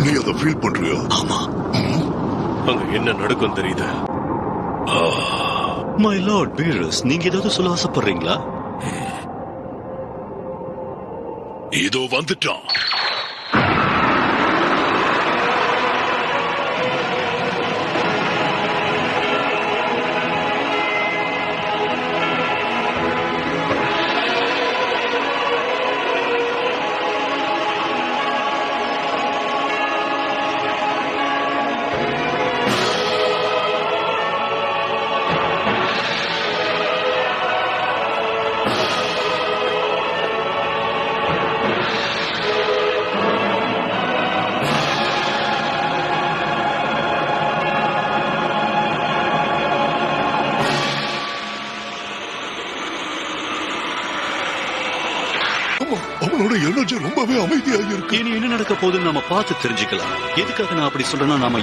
நீ அதை ஃபீல் பண்றியா? ஆமா. அங்க என்ன நடக்கும் தெரியுது. மை லார்ட் பீரஸ், நீங்க ஏதாவது சொல்ல ஆசைப்படுறீங்களா? இதோ வந்துட்டான். அவனோட எனர்ஜி ரொம்பவே அமைதியாக இருக்கு. இனி என்ன நடக்க போகுதுன்னு நாம பார்த்து தெரிஞ்சுக்கலாம். எதுக்காக நான் அப்படி சொல்றேன்னா, நாம